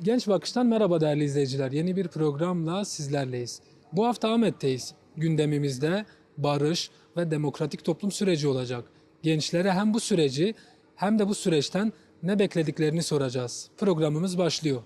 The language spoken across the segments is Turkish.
Genç Bakış'tan merhaba değerli izleyiciler. Yeni bir programla sizlerleyiz. Bu hafta Ahmet'teyiz. Gündemimizde barış ve demokratik toplum süreci olacak. Gençlere hem bu süreci hem de bu süreçten ne beklediklerini soracağız. Programımız başlıyor.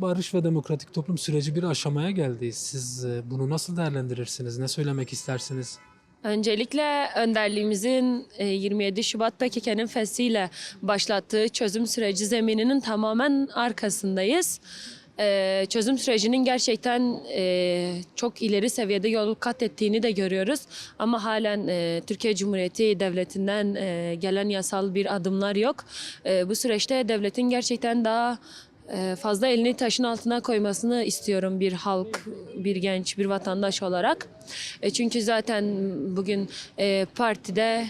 Barış ve demokratik toplum süreci bir aşamaya geldi. Siz bunu nasıl değerlendirirsiniz? Ne söylemek istersiniz? Öncelikle önderliğimizin 27 Şubat PKK'nın feshiyle başlattığı çözüm süreci zemininin tamamen arkasındayız. Çözüm sürecinin gerçekten çok ileri seviyede yol kat ettiğini de görüyoruz. Ama halen Türkiye Cumhuriyeti Devleti'nden gelen yasal bir adımlar yok. Bu süreçte devletin gerçekten daha fazla elini taşın altına koymasını istiyorum bir halk, bir genç, bir vatandaş olarak. Çünkü zaten bugün partide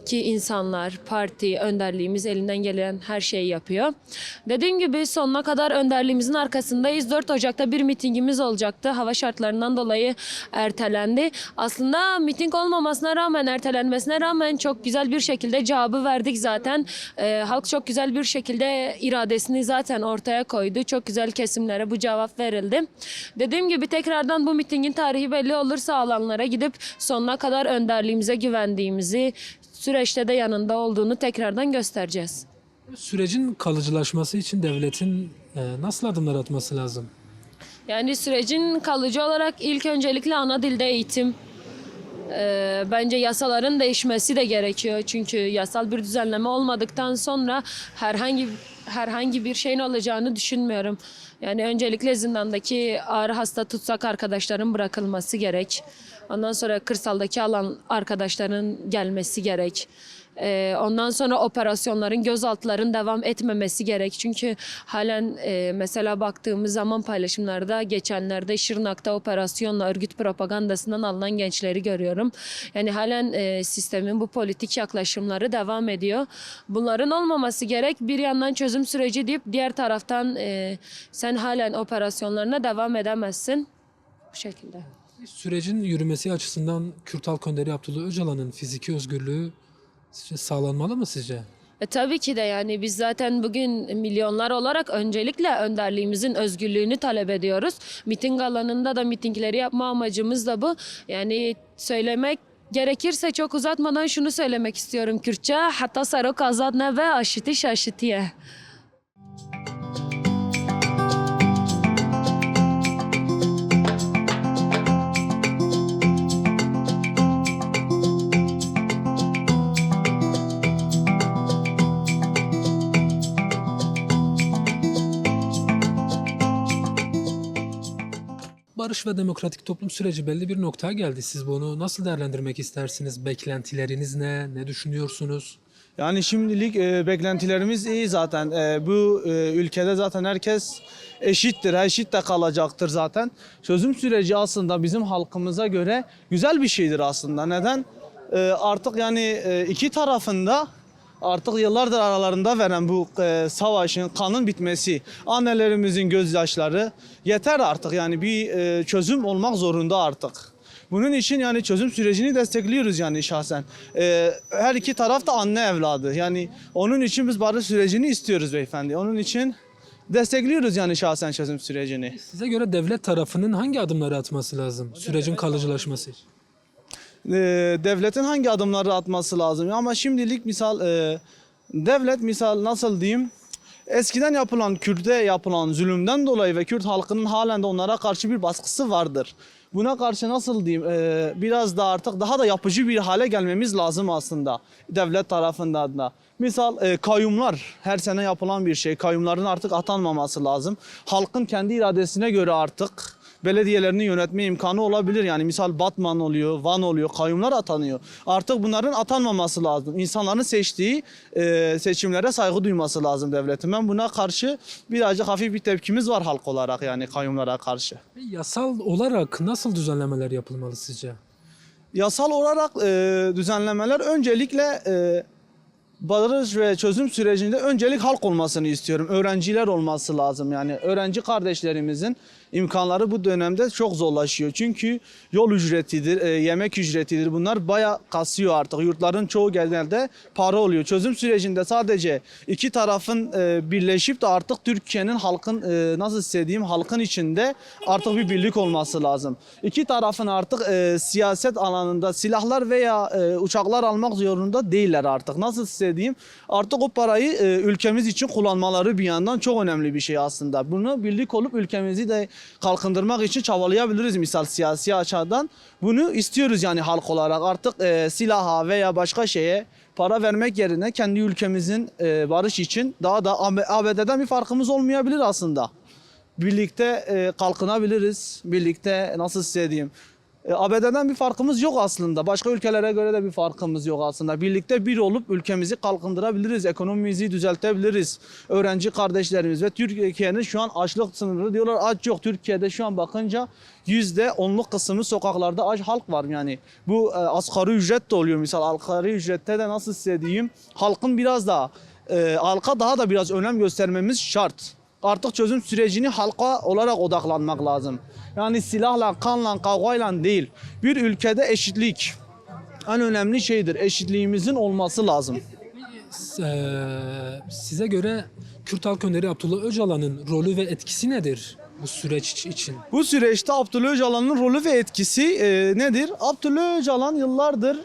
ki insanlar, parti, önderliğimiz elinden gelen her şeyi yapıyor. Dediğim gibi sonuna kadar önderliğimizin arkasındayız. 4 Ocak'ta bir mitingimiz olacaktı. Hava şartlarından dolayı ertelendi. Aslında miting olmamasına rağmen, ertelenmesine rağmen çok güzel bir şekilde cevabı verdik zaten. Halk çok güzel bir şekilde iradesini zaten ortaya koydu. Çok güzel kesimlere bu cevap verildi. Dediğim gibi tekrardan bu mitingin tarihi belli olursa alanlara gidip sonuna kadar önderliğimize güvendiğimizi, süreçte de yanında olduğunu tekrardan göstereceğiz. Sürecin kalıcılaşması için devletin nasıl adımlar atması lazım? Yani sürecin kalıcı olarak ilk öncelikle ana dilde eğitim. Bence yasaların değişmesi de gerekiyor. Çünkü yasal bir düzenleme olmadıktan sonra herhangi bir şeyin olacağını düşünmüyorum. Yani öncelikle zindandaki ağır hasta tutsak arkadaşların bırakılması gerek. Ondan sonra kırsaldaki alan arkadaşların gelmesi gerek. Ondan sonra operasyonların, gözaltıların devam etmemesi gerek. Çünkü halen mesela baktığımız zaman paylaşımlarda geçenlerde Şırnak'ta operasyonla örgüt propagandasından alınan gençleri görüyorum. Yani halen sistemin bu politik yaklaşımları devam ediyor. Bunların olmaması gerek. Bir yandan çözüm süreci deyip diğer taraftan sen halen operasyonlarına devam edemezsin. Bu şekilde. Sürecin yürümesi açısından Kürt Halk Önderi Abdullah Öcalan'ın fiziki özgürlüğü sağlanmalı mı sizce? Tabii ki de yani biz zaten bugün milyonlar olarak öncelikle önderliğimizin özgürlüğünü talep ediyoruz. Miting alanında da mitingleri yapma amacımız da bu. Yani söylemek gerekirse çok uzatmadan şunu söylemek istiyorum Kürtçe. Hatta sarok azad ne ve aşiti şaşitiye. Barış ve demokratik toplum süreci belli bir noktaya geldi. Siz bunu nasıl değerlendirmek istersiniz? Beklentileriniz ne? Ne düşünüyorsunuz? Yani şimdilik beklentilerimiz iyi zaten. Bu ülkede zaten herkes eşittir, eşit de kalacaktır zaten. Çözüm süreci aslında bizim halkımıza göre güzel bir şeydir aslında. Neden? Artık yani iki tarafında artık yıllardır aralarında veren bu savaşın, kanın bitmesi, annelerimizin gözyaşları yeter artık. Yani bir çözüm olmak zorunda artık. Bunun için yani çözüm sürecini destekliyoruz yani şahsen. Her iki taraf da anne evladı. Yani onun için biz barış sürecini istiyoruz beyefendi. Onun için destekliyoruz yani şahsen çözüm sürecini. Size göre devlet tarafının hangi adımları atması lazım sürecin kalıcılaşması için? Devletin hangi adımları atması lazım? Ama şimdilik misal devlet misal nasıl diyeyim? Eskiden yapılan Kürt'e yapılan zulümden dolayı ve Kürt halkının halen de onlara karşı bir baskısı vardır. Buna karşı nasıl diyeyim biraz da artık daha da yapıcı bir hale gelmemiz lazım aslında devlet tarafından da. Misal kayyumlar her sene yapılan bir şey. Kayyumların artık atanmaması lazım. Halkın kendi iradesine göre artık belediyelerini yönetme imkanı olabilir. Yani misal Batman oluyor, Van oluyor, kayyumlar atanıyor. Artık bunların atanmaması lazım. İnsanların seçtiği seçimlere saygı duyması lazım devletin. Ben buna karşı birazcık hafif bir tepkimiz var halk olarak yani kayyumlara karşı. Yasal olarak nasıl düzenlemeler yapılmalı sizce? Yasal olarak düzenlemeler öncelikle barış ve çözüm sürecinde öncelik halk olmasını istiyorum. Öğrenciler olması lazım. Yani öğrenci kardeşlerimizin imkanları bu dönemde çok zorlaşıyor. Çünkü yol ücretidir, yemek ücretidir. Bunlar bayağı kasıyor artık. Yurtların çoğu genelde para oluyor. Çözüm sürecinde sadece iki tarafın birleşip de artık Türkiye'nin halkın nasıl istediğim halkın içinde artık bir birlik olması lazım. İki tarafın artık siyaset alanında silahlar veya uçaklar almak zorunda değiller artık. Nasıl istediğim artık o parayı ülkemiz için kullanmaları bir yandan çok önemli bir şey aslında. Bunu birlik olup ülkemizi de kalkındırmak için çabalayabiliriz misal siyasi açıdan. Bunu istiyoruz yani halk olarak artık silaha veya başka şeye para vermek yerine kendi ülkemizin barış için daha da ABD'den bir farkımız olmayabilir aslında. Birlikte kalkınabiliriz. Birlikte nasıl istediğim. ABD'den bir farkımız yok aslında. Başka ülkelere göre de bir farkımız yok aslında. Birlikte bir olup ülkemizi kalkındırabiliriz. Ekonomimizi düzeltebiliriz. Öğrenci kardeşlerimiz ve Türkiye'nin şu an açlık sınırı diyorlar. Aç yok. Türkiye'de şu an bakınca %10'luk kısmı sokaklarda aç halk var yani. Bu asgari ücret de oluyor. Misal asgari ücrette de nasıl istediğim halkın biraz daha halka daha da biraz önem göstermemiz şart. Artık çözüm sürecini halka olarak odaklanmak lazım. Yani silahla, kanla, kavgayla değil. Bir ülkede eşitlik en önemli şeydir. Eşitliğimizin olması lazım. Size göre Kürt Halk Önderi Abdullah Öcalan'ın rolü ve etkisi nedir bu süreç için? Bu süreçte Abdullah Öcalan'ın rolü ve etkisi nedir? Abdullah Öcalan yıllardır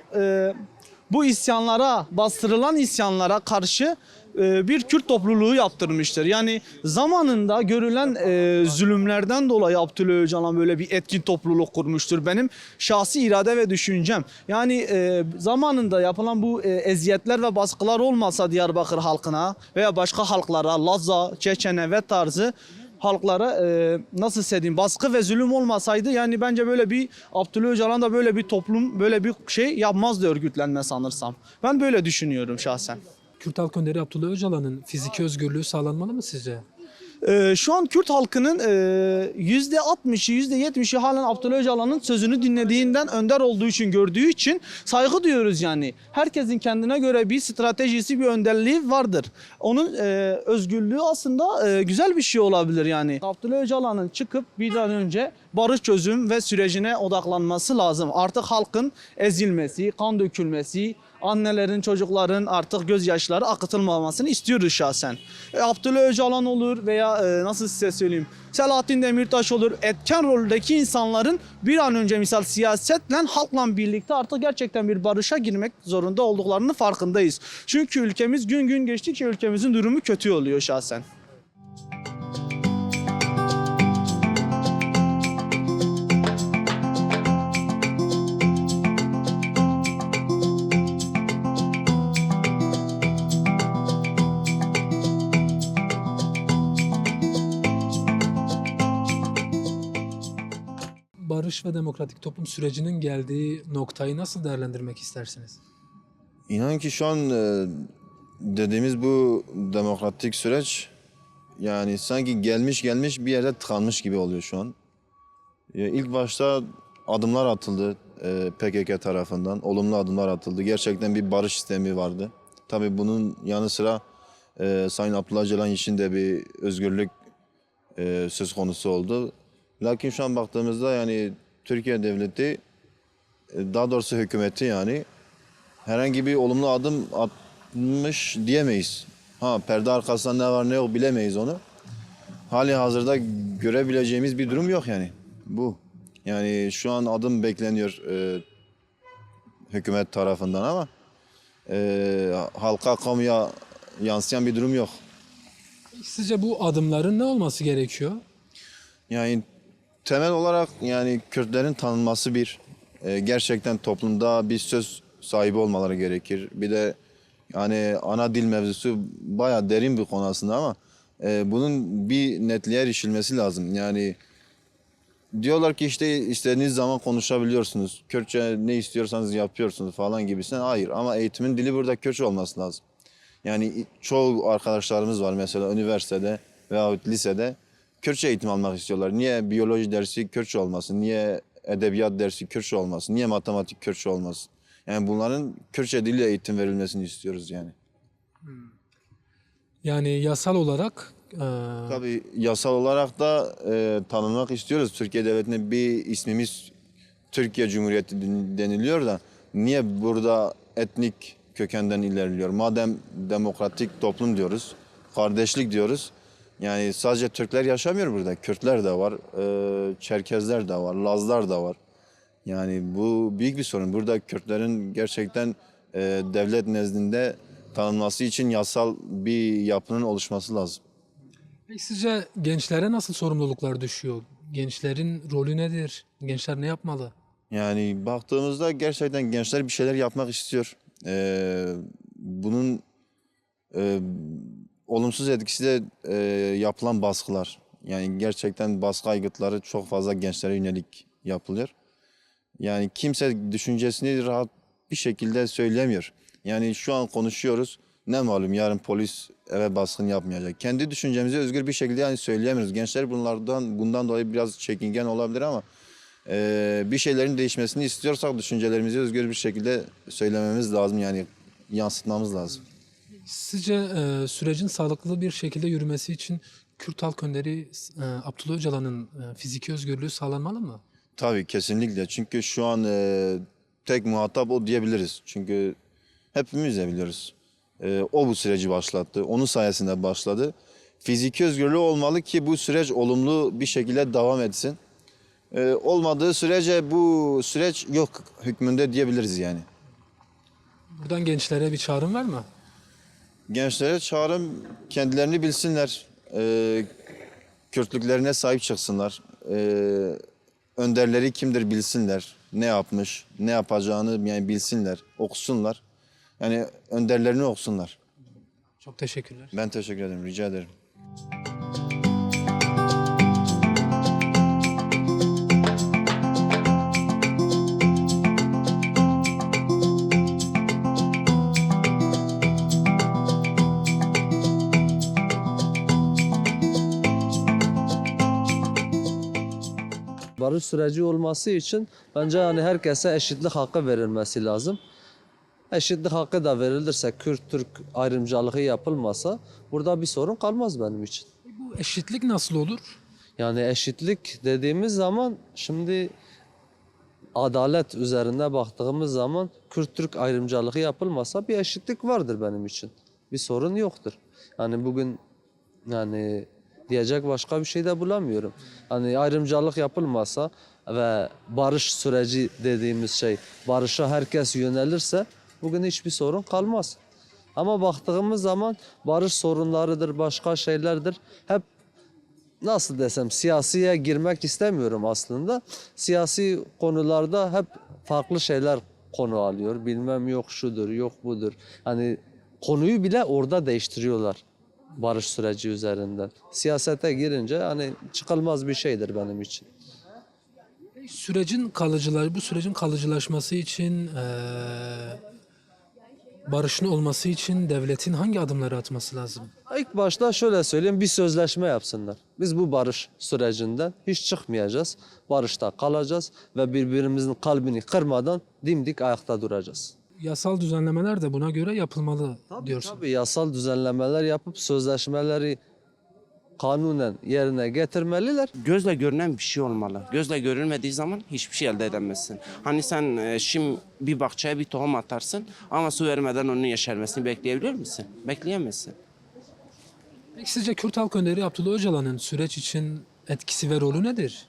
bu isyanlara, bastırılan isyanlara karşı bir Kürt topluluğu yaptırmıştır. Yani zamanında görülen zulümlerden dolayı Abdullah Öcalan böyle bir etkin topluluk kurmuştur. Benim şahsi irade ve düşüncem. Yani zamanında yapılan bu eziyetler ve baskılar olmasa Diyarbakır halkına veya başka halklara, Lazza, Çeçene ve tarzı halklara nasıl söyleyeyim baskı ve zulüm olmasaydı yani bence böyle bir Abdullah Öcalan da böyle bir toplum böyle bir şey yapmazdı örgütlenme sanırsam. Ben böyle düşünüyorum şahsen. Kürt Halk Önderi Abdullah Öcalan'ın fiziki özgürlüğü sağlanmalı mı sizce? Şu an Kürt halkının %60'ı %70'i halen Abdullah Öcalan'ın sözünü dinlediğinden önder olduğu için gördüğü için saygı duyuyoruz yani. Herkesin kendine göre bir stratejisi bir önderliği vardır. Onun özgürlüğü aslında güzel bir şey olabilir yani. Abdullah Öcalan'ın çıkıp bir an önce barış çözüm ve sürecine odaklanması lazım. Artık halkın ezilmesi, kan dökülmesi, annelerin, çocukların artık gözyaşları akıtılmamasını istiyoruz şahsen. Abdullah Öcalan olur veya nasıl size söyleyeyim Selahattin Demirtaş olur. Etken roldeki insanların bir an önce misal siyasetle halkla birlikte artık gerçekten bir barışa girmek zorunda olduklarının farkındayız. Çünkü ülkemiz gün gün geçtikçe ülkemizin durumu kötü oluyor şahsen. Barış ve demokratik toplum sürecinin geldiği noktayı nasıl değerlendirmek istersiniz? İnan ki şu an dediğimiz bu demokratik süreç yani sanki gelmiş bir yerde tıkanmış gibi oluyor şu an. İlk başta adımlar atıldı PKK tarafından, olumlu adımlar atıldı. Gerçekten bir barış sistemi vardı. Tabii bunun yanı sıra Sayın Abdullah Öcalan için de bir özgürlük söz konusu oldu. Lakin şu an baktığımızda yani Türkiye devleti, daha doğrusu hükümeti yani herhangi bir olumlu adım atmış diyemeyiz. Perde arkasında ne var ne yok bilemeyiz onu. Hali hazırda görebileceğimiz bir durum yok yani. Bu. Yani şu an adım bekleniyor hükümet tarafından ama halka, kamuya yansıyan bir durum yok. Sizce bu adımların ne olması gerekiyor? Yani temel olarak yani Kürtlerin tanınması gerçekten toplumda bir söz sahibi olmaları gerekir. Bir de yani ana dil mevzusu bayağı derin bir konu aslında ama bunun bir netliğe erişilmesi lazım. Yani diyorlar ki işte istediğiniz zaman konuşabiliyorsunuz. Kürtçe ne istiyorsanız yapıyorsunuz falan gibisinden. Hayır ama eğitimin dili burada Kürtçe olması lazım. Yani çoğu arkadaşlarımız var mesela üniversitede veyahut lisede Kürtçe eğitim almak istiyorlar. Niye biyoloji dersi Kürtçe olmasın? Niye edebiyat dersi Kürtçe olmasın? Niye matematik Kürtçe olmasın? Yani bunların Kürtçe diliyle eğitim verilmesini istiyoruz yani. Yani yasal olarak Tabii yasal olarak da tanınmak istiyoruz. Türkiye Devleti'ne bir ismimiz Türkiye Cumhuriyeti deniliyor da niye burada etnik kökenden ilerliyor? Madem demokratik toplum diyoruz, kardeşlik diyoruz. Yani sadece Türkler yaşamıyor burada. Kürtler de var, Çerkezler de var, Lazlar da var. Yani bu büyük bir sorun. Burada Kürtlerin gerçekten devlet nezdinde tanınması için yasal bir yapının oluşması lazım. peki sizce gençlere nasıl sorumluluklar düşüyor? Gençlerin rolü nedir? Gençler ne yapmalı? Yani baktığımızda gerçekten gençler bir şeyler yapmak istiyor. Bunun e, olumsuz etkisi de yapılan baskılar. Yani gerçekten baskı aygıtları çok fazla gençlere yönelik yapılıyor. Yani kimse düşüncesini rahat bir şekilde söylemiyor. Yani şu an konuşuyoruz. Ne malum yarın polis eve baskın yapmayacak. Kendi düşüncemizi özgür bir şekilde yani söyleyemiyoruz. Gençler bundan dolayı biraz çekingen olabilir ama bir şeylerin değişmesini istiyorsak düşüncelerimizi özgür bir şekilde söylememiz lazım. Yani yansıtmamız lazım. Sizce sürecin sağlıklı bir şekilde yürümesi için Kürt Halk Önderi Abdullah Öcalan'ın fiziki özgürlüğü sağlanmalı mı? Tabii kesinlikle. Çünkü şu an tek muhatap o diyebiliriz. Çünkü hepimiz de biliyoruz. O bu süreci başlattı. Onun sayesinde başladı. Fiziki özgürlüğü olmalı ki bu süreç olumlu bir şekilde devam etsin. Olmadığı sürece bu süreç yok hükmünde diyebiliriz yani. Buradan gençlere bir çağrım var mı? Gençlere çağrım kendilerini bilsinler. Kürtlüklerine sahip çıksınlar. Önderleri kimdir bilsinler. Ne yapmış, ne yapacağını yani bilsinler, okusunlar. Yani önderlerini okusunlar. Çok teşekkürler. Ben teşekkür ederim, rica ederim. Barış süreci olması için bence yani herkese eşitlik hakkı verilmesi lazım. Eşitlik hakkı da verilirse, Kürt-Türk ayrımcılığı yapılmasa burada bir sorun kalmaz benim için. Bu eşitlik nasıl olur? Yani eşitlik dediğimiz zaman şimdi adalet üzerinde baktığımız zaman Kürt-Türk ayrımcılığı yapılmasa bir eşitlik vardır benim için. Bir sorun yoktur. Yani bugün yani diyecek başka bir şey de bulamıyorum. Hani ayrımcılık yapılmasa ve barış süreci dediğimiz şey barışa herkes yönelirse bugün hiçbir sorun kalmaz. Ama baktığımız zaman barış sorunlarıdır, başka şeylerdir. Hep nasıl desem siyasiye girmek istemiyorum aslında. Siyasi konularda hep farklı şeyler konu alıyor. Bilmem yok şudur, yok budur. Hani konuyu bile orada değiştiriyorlar barış süreci üzerinden. Siyasete girince hani çıkılmaz bir şeydir benim için. Bu sürecin kalıcılaşması için, barışın olması için devletin hangi adımları atması lazım? İlk başta şöyle söyleyeyim, bir sözleşme yapsınlar. Biz bu barış sürecinden hiç çıkmayacağız. Barışta kalacağız ve birbirimizin kalbini kırmadan dimdik ayakta duracağız. Yasal düzenlemeler de buna göre yapılmalı diyorsun. Tabii yasal düzenlemeler yapıp sözleşmeleri kanunen yerine getirmeliler. Gözle görünen bir şey olmalı. Gözle görülmediği zaman hiçbir şey elde edemezsin. Hani sen şimdi bir bahçeye bir tohum atarsın ama su vermeden onun yeşermesini bekleyebilir misin? Bekleyemezsin. Peki sizce Kürt Halk Önderi Abdullah Öcalan'ın süreç için etkisi ve rolü nedir?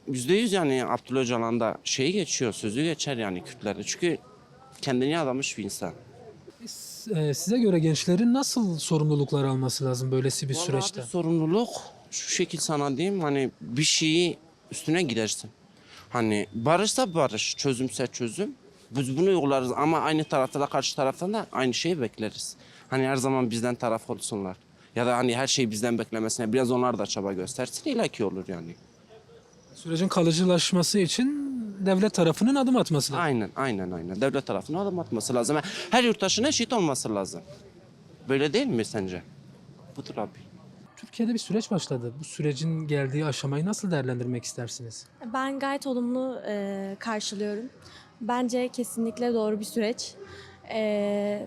%100 yani Abdullah Öcalan da şeyi geçiyor, sözü geçer yani Kürtlerde. Çünkü kendini adamış bir insan. Size göre gençlerin nasıl sorumluluklar alması lazım böylesi bir Vallahi süreçte? abi sorumluluk şu şekil sana diyeyim hani bir şeyi üstüne gidersin. Hani barışsa barış, çözümse çözüm. Biz bunu uygularız ama aynı tarafta da karşı taraftan da aynı şeyi bekleriz. Hani her zaman bizden taraf olsunlar. Ya da hani her şeyi bizden beklemesine biraz onlar da çaba göstersin illaki olur yani. Sürecin kalıcılaşması için devlet tarafının adım atması lazım. Aynen. Devlet tarafına adım atması lazım. Her yurttaşın eşit olması lazım. Böyle değil mi sence? Budur abi. Türkiye'de bir süreç başladı. Bu sürecin geldiği aşamayı nasıl değerlendirmek istersiniz? Ben gayet olumlu karşılıyorum. Bence kesinlikle doğru bir süreç.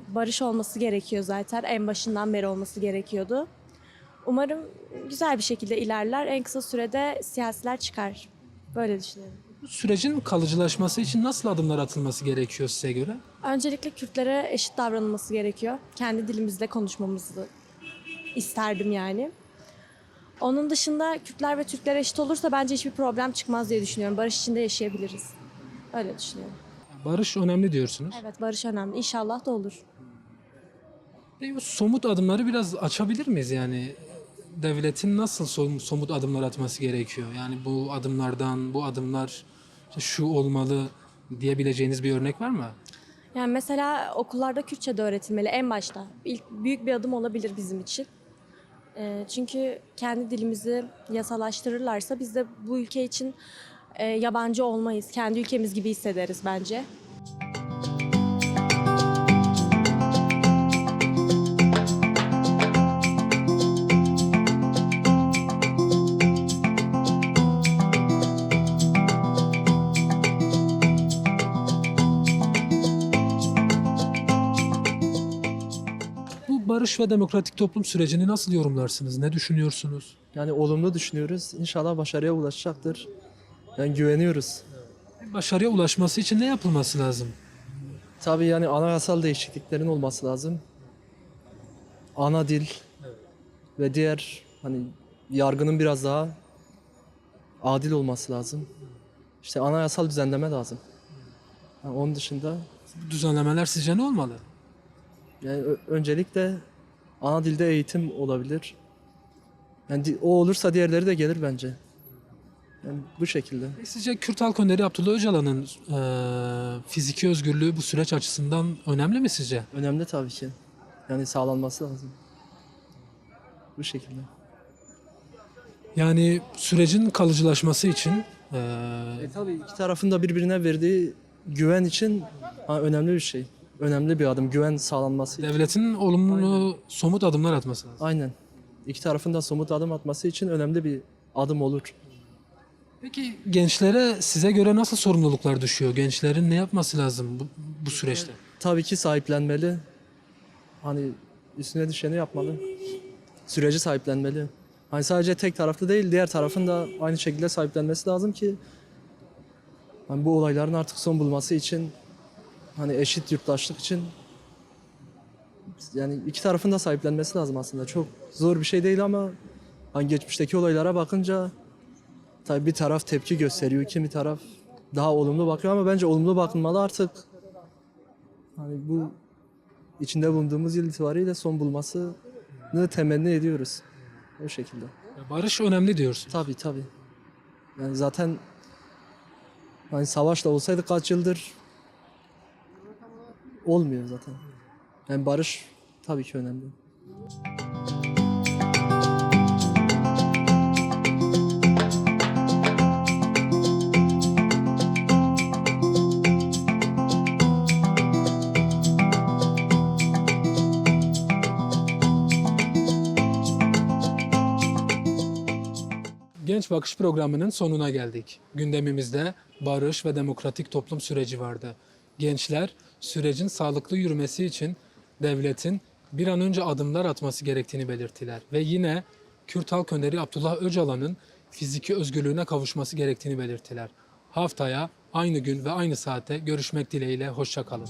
barış olması gerekiyor zaten. En başından beri olması gerekiyordu. Umarım güzel bir şekilde ilerler. En kısa sürede siyasiler çıkar. Böyle düşünüyorum. Bu sürecin kalıcılaşması için nasıl adımlar atılması gerekiyor size göre? Öncelikle Kürtlere eşit davranılması gerekiyor. Kendi dilimizde konuşmamızı isterdim yani. Onun dışında Kürtler ve Türkler eşit olursa bence hiçbir problem çıkmaz diye düşünüyorum. Barış içinde yaşayabiliriz. Öyle düşünüyorum. Barış önemli diyorsunuz. Evet, barış önemli. İnşallah da olur. Peki bu somut adımları biraz açabilir miyiz yani? Devletin nasıl somut adımlar atması gerekiyor? Yani bu adımlardan, bu adımlar işte şu olmalı diyebileceğiniz bir örnek var mı? Yani mesela okullarda Kürtçe de öğretilmeli en başta. İlk büyük bir adım olabilir bizim için. Çünkü kendi dilimizi yasalaştırırlarsa biz de bu ülke için yabancı olmayız. Kendi ülkemiz gibi hissederiz bence. Bu barış ve demokratik toplum sürecini nasıl yorumlarsınız? Ne düşünüyorsunuz? Yani olumlu düşünüyoruz. İnşallah başarıya ulaşacaktır. Yani güveniyoruz. Başarıya ulaşması için ne yapılması lazım? Tabii yani anayasal değişikliklerin olması lazım. Ana dil ve diğer hani yargının biraz daha adil olması lazım. İşte anayasal düzenleme lazım. Yani onun dışında Bu düzenlemeler sizce ne olmalı? yani öncelikle ana dilde eğitim olabilir. Yani o olursa diğerleri de gelir bence. Yani bu şekilde. Sizce Kürt Halk Önderi Abdullah Öcalan'ın fiziki özgürlüğü bu süreç açısından önemli mi sizce? Önemli tabii ki. Yani sağlanması lazım. Bu şekilde. Yani sürecin kalıcılaşması için Tabii iki tarafın da birbirine verdiği güven için önemli bir şey. Önemli bir adım. Güven sağlanması için. devletin olumlu somut adımlar atması lazım. Aynen. İki tarafın da somut adım atması için önemli bir adım olur. Peki gençlere size göre nasıl sorumluluklar düşüyor? Gençlerin ne yapması lazım bu süreçte? Tabii ki sahiplenmeli. Hani üstüne düşeni yapmalı. Süreci sahiplenmeli. Hani sadece tek taraflı değil, diğer tarafın da aynı şekilde sahiplenmesi lazım ki hani bu olayların artık son bulması için, hani eşit yurttaşlık için yani iki tarafın da sahiplenmesi lazım aslında. Çok zor bir şey değil ama hani geçmişteki olaylara bakınca tabii bir taraf tepki gösteriyor, kimi taraf daha olumlu bakıyor ama bence olumlu bakılmalı artık. Hani bu içinde bulunduğumuz yıl itibariyle son bulmasını temenni ediyoruz. O şekilde. Barış önemli diyorsun. Tabii tabii. Yani zaten hani savaşla olsaydı kaç yıldır olmuyor zaten. Yani barış tabii ki önemli. Genç Bakış programının sonuna geldik. Gündemimizde barış ve demokratik toplum süreci vardı. Gençler sürecin sağlıklı yürümesi için devletin bir an önce adımlar atması gerektiğini belirttiler. Ve yine Kürt Halk Önderi Abdullah Öcalan'ın fiziki özgürlüğüne kavuşması gerektiğini belirttiler. Haftaya aynı gün ve aynı saatte görüşmek dileğiyle hoşça kalın.